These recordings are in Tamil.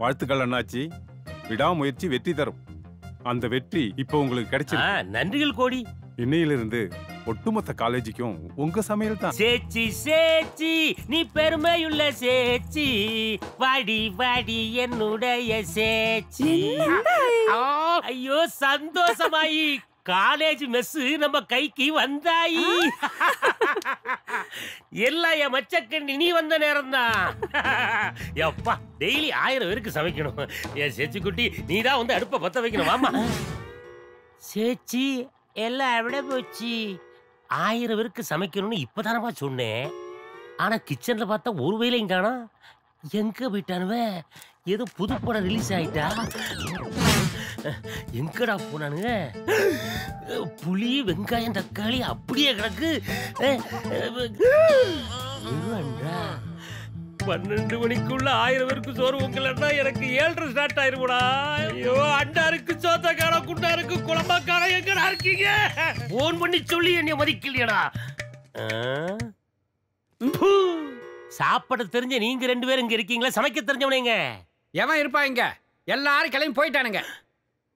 வாழ்த்துக்கள் அண்ணாச்சி. விடாமுயற்சி வெற்றி தரும். அந்த வெற்றி இப்போ உங்களுக்கு கிடைச்சிருக்கு. நன்றிகள் கோடி. இன்னையிலிருந்து ஒட்டுமொத்த காலேஜுக்கும் உங்க சமையல் தான். சேச்சி சேச்சி நீ பெருமையுள்ள சேச்சி, வாடி வாடி என்னுடைய சேச்சி. ஐயோ சந்தோஷமாயி, காலேஜ் மெஸ் நம்ம கைக்கு வந்தாயி. எல்லாம் என் மச்சக்கண்ணி நீ வந்த நேரம் தான். எப்பா டெய்லி 1000 பேருக்கு சமைக்கணும். என் சேச்சி குட்டி நீ தான் வந்து அடுப்பை பத்த வைக்கணும். வாமா சேச்சி, எல்லாம் எവിടെ போச்சு? 1000 பேருக்கு சமைக்கணும்னு இப்பதானமா சொன்னேன். ஆனா கிச்சன்ல பார்த்தா ஒரு வேலையும் காணோம். எங்க போயிட்டானுவ? ஏதோ புது படம் ரிலீஸ் ஆயிட்டா? எங்கடா போனானுங்க? புளி வெங்காயம் தக்காளி அப்படியே கிடக்கு. 12 மணிக்குள்ள 1000 பேருக்கு சோறு உங்களா எனக்கு 7:30 ஸ்டார்ட் ஆயிருக்கூடா. ஐயோ அண்டாருக்கு சோத்தக்கார குண்டாருக்கு குழம்பக்கார எங்கடா இருக்கீங்க? போன் பண்ணி சொல்லி என்னை மதிக்கலையடா. சாப்பாடு தெரிஞ்ச நீங்க 2 பேரும் இங்க இருக்கீங்களா? சமைக்க தெரிஞ்சவனேங்க எவன் இருப்பா இங்க? எல்லாரும் கிளம்பி போயிட்டானுங்க.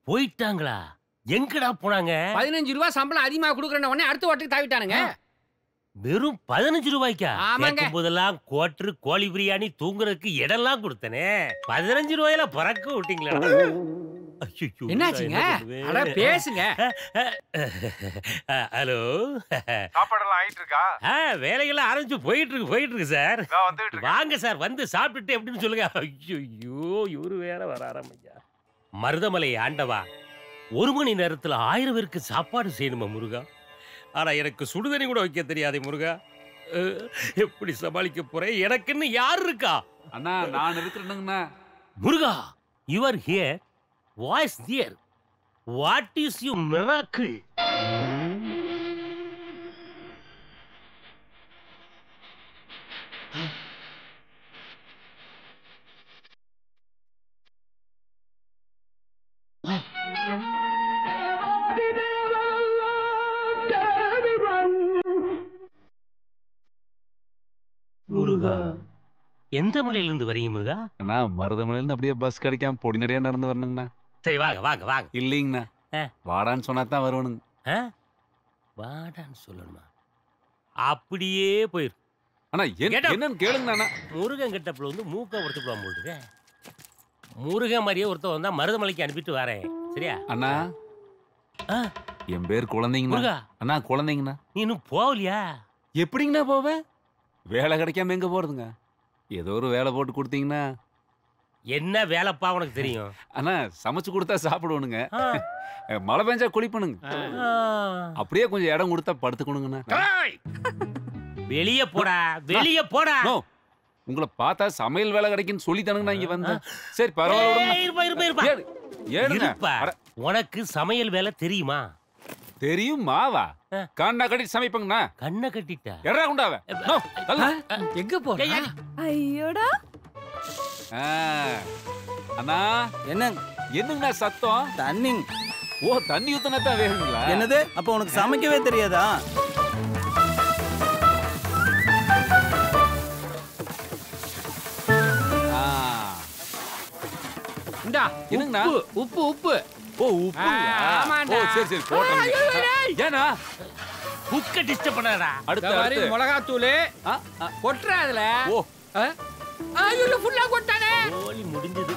போயிட்டாங்களா? எங்கடா போனாங்க? 15 ரூபாய் சம்பளம் அதிகமா கொடுக்குறேன் உடனே அடுத்த வாட்டுக்கு தாவிட்டானுங்க. வெறும் 15 ரூபாய்க்கா? ஆமாங்க. போதெல்லாம் கோட்டரு கோழி பிரியாணி தூங்குறதுக்கு இடம்லாம் கொடுத்தனே. 15 ரூபாயில பறக்க விட்டீங்களா? என்னாச்சுங்க? அட பேசுங்க. ஹலோ, சாப்பாடெல்லாம் ஆயிட்டு இருக்கா? வேலைகள்லாம் ஆரம்பிச்சு போயிட்டு இருக்கு சார். வாங்க சார், வந்து சாப்பிட்டுட்டு எப்படின்னு சொல்லுங்க. ஐயோ இவரு வேற வர ஆரம்பிச்சா. மருதமலை ஆண்டவா, 1 மணி நேரத்துல 1000 பேருக்கு சாப்பாடு செய்யணுமா முருகா? ஆனா எனக்கு சுடுதண்ணி கூட வைக்க தெரியாதே முருகா. எப்படி சமாளிக்க போறேன்? எனக்குன்னு யார் இருக்கா? அண்ணா நான் இருக்கிறேனுங்கண்ணா. முருகா, you are here, voice there. What is your miracle? முருகா, எந்த மலையிலிருந்து வரீங்க முருகா? அண்ணா மருதமலையிலிருந்து அப்படியே பஸ் கிடைக்காம பொடி நிறைய நடந்து வரணுங்கண்ணா. சரி வாங்க வாங்க வாங்க. இல்லைங்கண்ணா, வாடான்னு சொன்னாதான் வருவனுங்க. வாடான்னு சொல்லணுமா? அப்படியே போயிரு. அண்ணா என்னன்னு கேளுங்கண்ணா. முருகன் கெட்டப்புல வந்து மூக்க ஒருத்து போக போட்டுக்க. முருகன் மாதிரியே ஒருத்தர் வந்தா மருதமலைக்கு அனுப்பிட்டு வரேன். சரியா அண்ணா? என் பேர் குழந்தைங்கண்ணா. அண்ணா குழந்தைங்கண்ணா. நீ இன்னும் போகலையா? எப்படிங்கண்ணா போவேன்? வேலை கிடைக்காம எங்க போறதுங்க? ஏதோ ஒரு வேலை போட்டு கொடுத்தீங்கன்னா. என்ன வேலைப்பா உனக்கு தெரியும்? அண்ணா சமைச்சு கொடுத்தா சாப்பிடுவனுங்க, மழை பெஞ்சா குளிப்பனுங்க, அப்படியே கொஞ்சம் இடம் கொடுத்தா படுத்துக்கணுங்கண்ணா. வெளியே போடா, வெளியே போடா. உங்களை பார்த்தா சமையல் வேலை கிடைக்குன்னு சொல்லி தானுங்கண்ணா இங்க வந்தேன். சரி பரவாயில்ல. உனக்கு சமையல் வேலை தெரியுமா? தெரியும் மாவா? கண்ணை கட்டிட்டு சமைப்பங்கண்ணா. கண்ணை கட்டிட்டா எறா குண்டாவ எங்க போற? ஐயோடா. அண்ணா என்னங்கண்ணா சத்தம்? தண்ணி. ஓ, தண்ணி ஊத்துனதான் வேணுங்களா? என்னது? அப்ப உனக்கு சமைக்கவே தெரியாதா? இந்தா என்னங்கண்ணா? உப்பு உப்பு. ஓ உப்பு. ஓ சரி சரி போட்டேன். ஏனா குக்க டிஸ்டர்ப் பண்ணாதடா. அடுத்து மிளகாத்தூள் கொட்றா அதுல. ஓ ஐயோ ஃபுல்லா கொட்டானே. ஓலி முடிஞ்சது.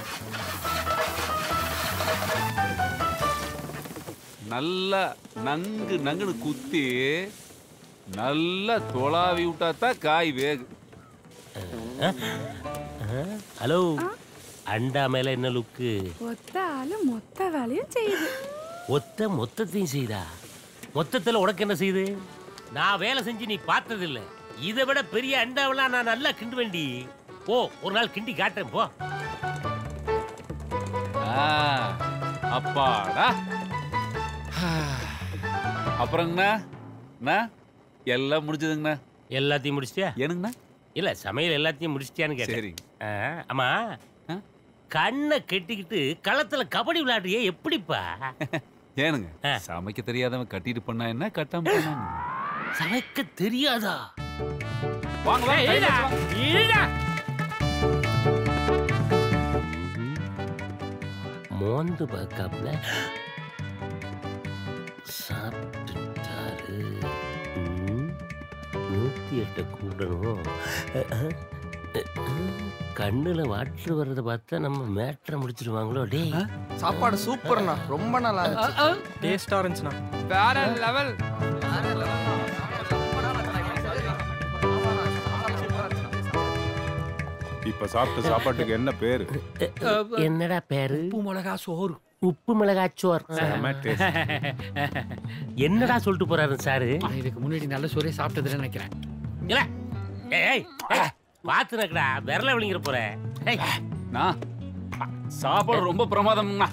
நல்லா நங்குன்னு குத்தி நல்லா தொலாவி விட்டாதான் காய் வேகு. ஹலோ, அண்டா மேல என்ன லுக்கு? ஒத்த ஆளு மொத்த வேலையும் செய்யுது. மொத்தத்தையும் செய்தா? மொத்தத்துல உனக்கு என்ன செய்யுது? நான் வேலை செஞ்சு நீ பார்த்தது இல்ல. இதை விட பெரிய அண்டாவெல்லாம் நான் நல்லா கிண்டு வேண்டி. போ, ஒரு நாள் கிண்டி காட்டுறேன் போ. அப்பாடா. அப்புறங்கண்ணா எல்லாம் முடிஞ்சதுங்கண்ணா. எல்லாத்தையும் முடிச்சிட்டியா? ஏனுங்கண்ணா? இல்ல சமையல் எல்லாத்தையும் முடிச்சிட்டியான்னு கேட்டேன். ஆமா, கண்ணை கட்டிக்கிட்டு களத்துல கபடி விளையாடுறியே எப்படிப்பா? ஏனுங்க, சமைக்க தெரியாதவன் கட்டிட்டு பண்ணா என்ன, கட்டாம பண்ணா? சமைக்க தெரியாதா? வாங்க வாங்க. மோந்து பார்க்காப்ல சாப்பிட்டுட்டாரு. 108 கூடணும். கண்ணுல வாட்டர் வர்றதை பார்த்தா நம்ம மேட்ரை முடிச்சிருவாங்களோ. டே சாப்பாடு சூப்பர்ண்ணா, ரொம்ப நல்லா இருந்துச்சு. டேஸ்டா இருந்துச்சுண்ணா. வேற லெவல். இப்ப சாப்பிட்ட சாப்பாட்டுக்கு என்ன பேரு? என்னடா பேரு? உப்பு மிளகா சோறு. உப்பு மிளகாச்சோர். செம taste. என்னடா சொல்லிட்டு போறாரு சாரு? இதுக்கு முன்னாடி நல்ல சோறே சாப்பிட்டதுன்னு நினைக்கிறேன். இல்ல ஏய் பாத்து நக்கடா, விரல விழுங்கிற போற. நான் சாப்பாடு ரொம்ப பிரமாதம்ண்ணா.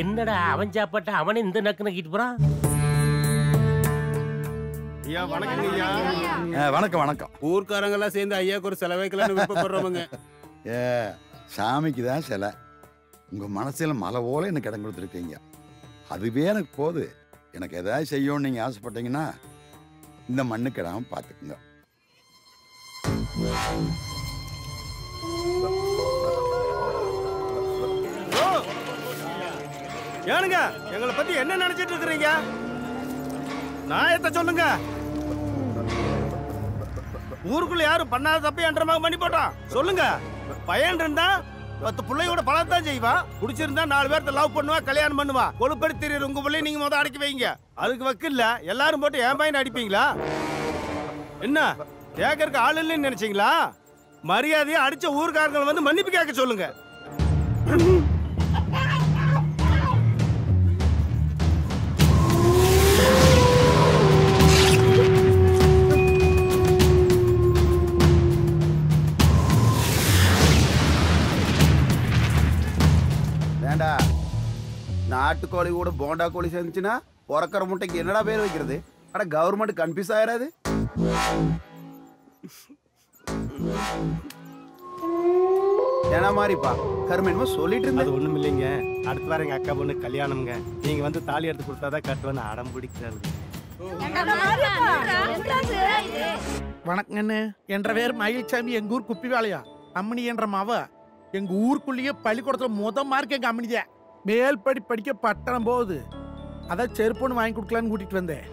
என்னடா அவன் சாப்பாட்ட அவனே இந்த நக்கு நக்கிட்டு போறான். ஐயா வணக்கம் ஐயா. வணக்கம் வணக்கம். ஊர்க்காரங்க எல்லாம் சேர்ந்து ஐயாக்கு ஒரு செலவு வைக்கலாம்னு விருப்பப்படுறவங்க. சாமிக்கு தான் சிலை. உங்க மனசுல மலை போல எனக்கு இடம் கொடுத்துருக்கீங்க. அதுவே எனக்கு போது. எனக்கு எதாவது செய்யணும்னு நீங்க ஆசைப்பட்டீங்கன்னா இந்த மண்ணுக்கு இடம் பார்த்துக்குங்க. ஏனுங்க எங்களை பத்தி என்ன நினைச்சிட்டு இருக்கிறீங்க? நாயத்தை சொல்லுங்க. ஊருக்குள்ள யாரும் பண்ணாத தப்பு என்ற மகன் பண்ணி போட்டான் சொல்லுங்க. பையன் இருந்தா 10 பிள்ளையோட பழத்தான் செய்வா. குடிச்சிருந்தா 4 பேர்த்த லவ் பண்ணுவா, கல்யாணம் பண்ணுவா. கொழுப்பெடுத்து தெரியுற உங்க பிள்ளை நீங்க முதல் அடக்கி வைங்க. அதுக்கு வக்கில்ல எல்லாரும் போட்டு என் பையன் அடிப்பீங்களா? என்ன கேட்கறதுக்கு ஆள் இல்லைன்னு நினைச்சீங்களா? மரியாதையா அடிச்ச ஊர்காரங்களை வந்து மன்னிப்பு கேட்க சொல்லுங்க. வேண்டா, நாட்டுக்கோழி கூட போண்டா கோழி சேர்ந்துச்சுன்னா பிறக்கிற முட்டைக்கு என்னடா பேர் வைக்கிறது? அட கவர்மெண்ட் கன்ஃபியூஸ் ஆயிராது. ஏன்னா மாதிரிப்பா கருமேன்மா சொல்லிட்டு இருந்தது. அது ஒண்ணும் இல்லைங்க. அடுத்த வாரம் எங்க அக்கா பொண்ணு கல்யாணம்ங்க. நீங்க வந்து தாலி எடுத்து கொடுத்தாதான் கட்டுவேன்னு அடம் பிடிக்கிறாரு. வணக்கங்கண்ணு. என்ற பேர் மயில்சாமி. எங்க ஊர் குப்பி வேலையா அம்மணி என்ற மாவ. எங்க ஊருக்குள்ளேயே பள்ளிக்கூடத்துல மார்க் எங்க அம்மனிதே. மேல் படிக்க பட்டணம் போகுது. அதான் செருப்புன்னு வாங்கி கொடுக்கலான்னு கூட்டிட்டு வந்தேன்.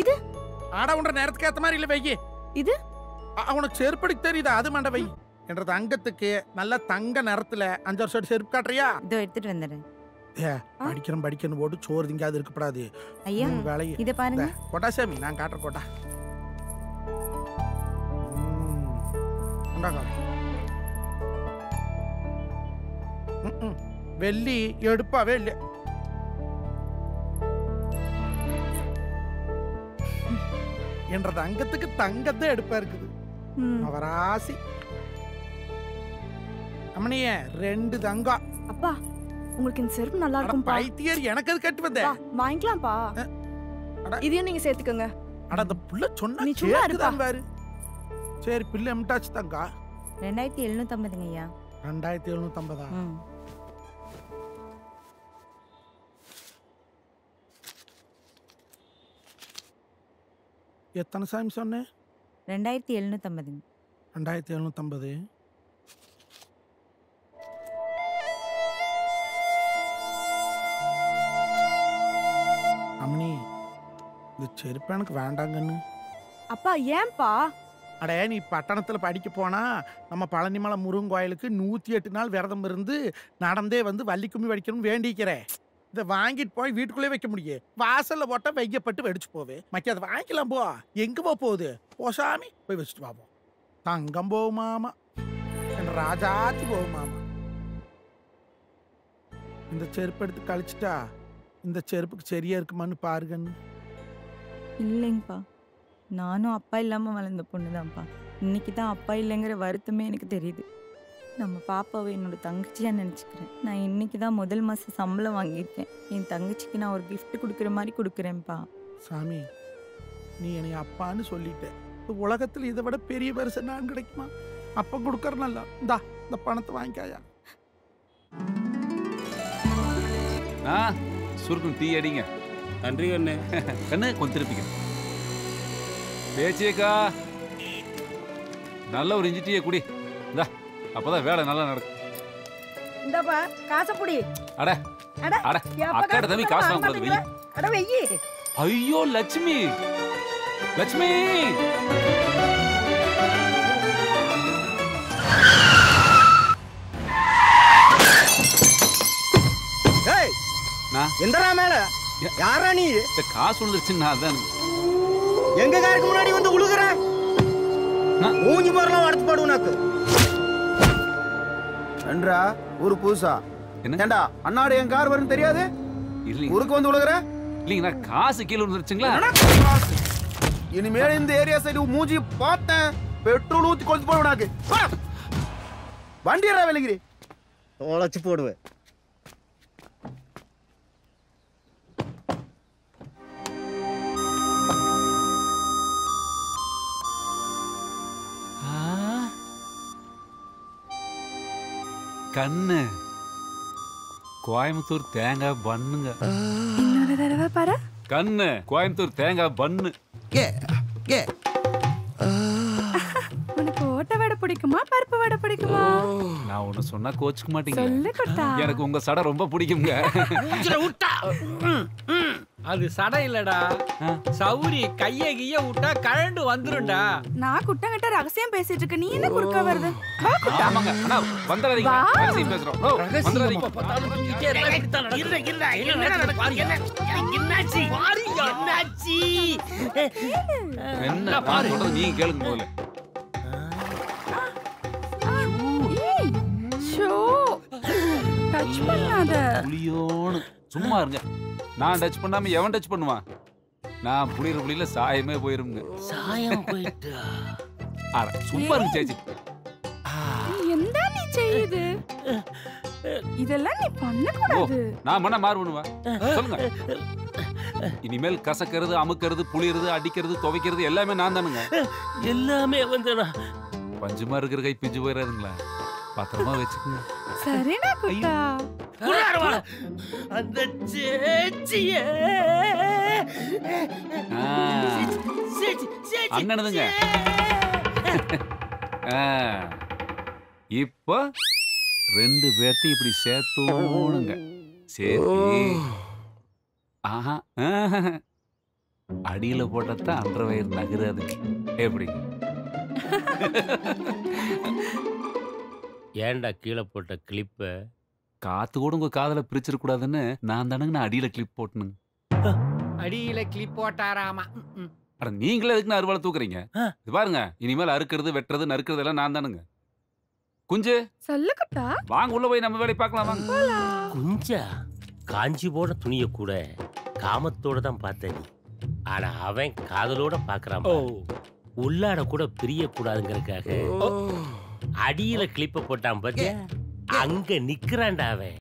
இது ஆட உண்ற நேரத்துக்கு ஏத்த மாதிரி இல்ல வைகி. இது உனக்கு செருப்படிக்கு தெரியுதா? அது மண்ட வை. என்ற தங்கத்துக்கு நல்ல தங்க நிறத்துல 5 வருஷம் செருப்பு காட்டுறியா? இதோ எடுத்துட்டு வந்துடுறேன். படிக்கணும் போட்டு சோறு திங்காது இருக்கப்படாது. ஐயா வேலையை இத பாருங்க. கொட்டாசாமி நான் காட்டுற கோட்டா. வெள்ளி எடுப்பாவே இல்ல. என்ற தங்கத்துக்கு தங்கத்தை எடுப்பா இருக்குது. அவராசி அம்மனிய 2 தங்கம். அப்பா உங்களுக்கு இந்த செருப்பு நல்லா இருக்கும். பைத்தியர் எனக்கு அது கட்டு வந்தே. வாங்கிக்கலாம்ப்பா. இதையும் நீங்க சேர்த்துக்கங்க. அட அந்த புள்ள சொன்னா நீ சும்மா இருப்பா பாரு. சரி பிள்ளை எம்டாச்சு தங்கா. 2750 ஐயா. 2750. எத்தனை சாமி சொன்னேன்? 2750. 2750. அம்மனி இந்த செருப்பு எனக்கு வேண்டாங்கன்னு. அப்பா ஏன்பா? அடே நீ பட்டணத்துல படிக்க போனா நம்ம பழனிமலை முருகன் கோயிலுக்கு 108 நாள் விரதம் இருந்து நடந்தே வந்து வள்ளி கும்மி வடிக்கணும்னு வேண்டிக்கிறேன். இதை வாங்கிட்டு போய் வீட்டுக்குள்ளே வைக்க முடியும். வாசல்ல போட்டா வைக்கப்பட்டு வெடிச்சு போவே. மக்கி அதை வாங்கிக்கலாம். போ எங்க போகுது? போசாமி போய் வச்சுட்டு வாப்போம். தங்கம் போகுமாமா, என் ராஜாத்தி போகுமாமா. இந்த செருப்பு எடுத்து கழிச்சிட்டா இந்த செருப்புக்கு சரியா இருக்குமான்னு பாருங்கன்னு. இல்லைங்கப்பா, நானும் அப்பா இல்லாமல் வளர்ந்த பொண்ணுதான்ப்பா. இன்னைக்கு தான் அப்பா இல்லைங்கிற வருத்தமே எனக்கு தெரியுது. நம்ம பாப்பாவை என்னோட தங்கச்சியாக நினச்சிக்கிறேன். நான் இன்னைக்கு தான் முதல் மாதம் சம்பளம் வாங்கியிருக்கேன். என் தங்கச்சிக்கு நான் ஒரு கிஃப்ட் கொடுக்குற மாதிரி கொடுக்குறேன்ப்பா. சாமி நீ என்னை அப்பான்னு சொல்லிட்ட. உலகத்தில் இதை விட பெரிய பரிசு நான் கிடைக்குமா? அப்பா கொடுக்கறனல்ல. இந்த பணத்தை வாங்கிக்காயா. சுருக்கும் டீ அடிங்க. நன்றி கண்ணு. கண்ணு கொஞ்சம் திருப்பிக்க. பேச்சியக்கா நல்ல ஒரு இஞ்சி டீயை குடி. இந்தா அப்பதான் வேலை நல்லா நடக்கும். இந்தப்பா காசை புடி. அட அட அட அக்காட தம்பி காசு வாங்க கூடாது வெயி. அட வெயி. ஐயோ லட்சுமி லட்சுமி ஏய் நான் எந்தடா மேல யாரா நீ? இந்த காசு விழுந்துருச்சுன்னா அதான் எங்க காருக்கு முன்னாடி வந்து உழுகுற? மூஞ்சி மரலாம் வளர்த்து பாடு உனக்கு. நன்றா ஒரு புதுசா ஏண்டா அண்ணாடு என் கார் வரும் தெரியாது இல்லைங்க ஊருக்கு வந்து விழுகுற? இல்லைங்கண்ணா காசு கீழே விழுந்துருச்சுங்களா? இனிமேல் இந்த ஏரியா சைடு மூஞ்சி பார்த்தேன் பெட்ரோல் ஊத்தி கொளுத்து போடு உனக்கு. வண்டி ஏறா வெளிக்கிறி தொலைச்சு போடுவேன். கண்ணு கோயம்புத்தூர் தேங்காய் பண்ணுங்க. இன்னொரு தடவை பாரு. கண்ணு கோயம்புத்தூர் தேங்காய் பண்ணு. உனக்கு ஓட்ட வடை பிடிக்குமா பருப்பு வடை பிடிக்குமா? நான் ஒண்ணு சொன்னா கோச்சுக்க மாட்டீங்க. சொல்லு குட்டா. எனக்கு உங்க சடை ரொம்ப பிடிக்குங்க. அது சடை இல்லடா, சௌரி. கைய கிய விட்டா கழண்டு வந்துரும்டா. நான் குட்டங்கிட்ட ரகசியம் பேசிட்டு இருக்க, நீ என்ன குறுக்க வருது? வா குட்டா. ஆமாங்க அண்ணா வந்துடாதீங்க. ரகசியம் பேசுறோம். வந்துடாதீங்க. என்ன நான் சொல்றது நீங்க கேளுங்க முதல்ல. டச் பண்ணாத. புளியோன்னு சும்மா இருங்க. நான் டச் பண்ணாம எவன் டச் பண்ணுவான்? நான் புளியற புளியில சாயமே போயிருங்க. சாயம் போயிட்டா? அட சும்மா இருங்க சேச்சி. என்ன நீ செய்யுது? இதெல்லாம் நீ பண்ண கூடாது. நான் மண்ண மாறுவனுவா? சொல்லுங்க. இனிமேல் கசக்கிறது, அமுக்கிறது, புளியறது, அடிக்கிறது, துவைக்கிறது எல்லாமே நான் தானுங்க. எல்லாமே வந்துடா. பஞ்சுமா இருக்கிற கை பிஞ்சு போயிடாதுங்களா? பத்திரமா வச்சுக்கோங்க. சரிடா குட்டா. அந்த சேச்சியே அண்ணனுதுங்க. இப்போ 2 பேர்த்தையும் இப்படி சேர்த்தோணுங்க. சேர்த்து ஆஹா அடியில போட்டத்தான் அன்ற வயிறு நகராது. எப்படி? ஏன்டா கீழே போட்ட கிளிப்ப காத்து கூட உங்க காதல பிரிச்சிருக்க கூடாதுன்னு நான் தானுங்க நான் அடியில கிளிப் போட்டனுங்க. அடியில கிளிப் போட்டாராமா. அட நீங்களே எதுக்கு அருவாளை தூக்குறீங்க? இது பாருங்க, இனிமேல் அறுக்கிறது, வெட்டுறது, நறுக்கிறது எல்லாம் நான் தானுங்க. குஞ்சு சொல்லு குட்டா. வாங்க உள்ள போய் நம்ம வேலையை பார்க்கலாம் வாங்க. குஞ்சா காஞ்சி போட துணிய கூட காமத்தோட தான் பார்த்த நீ. ஆனா அவன் காதலோட பாக்குறான். உள்ளாட கூட பிரிய கூடாதுங்கிறதுக்காக அடியில கிளிப்ப போட்டான் பாத்தியா? அங்க நிக்கிறான்டா அவன்.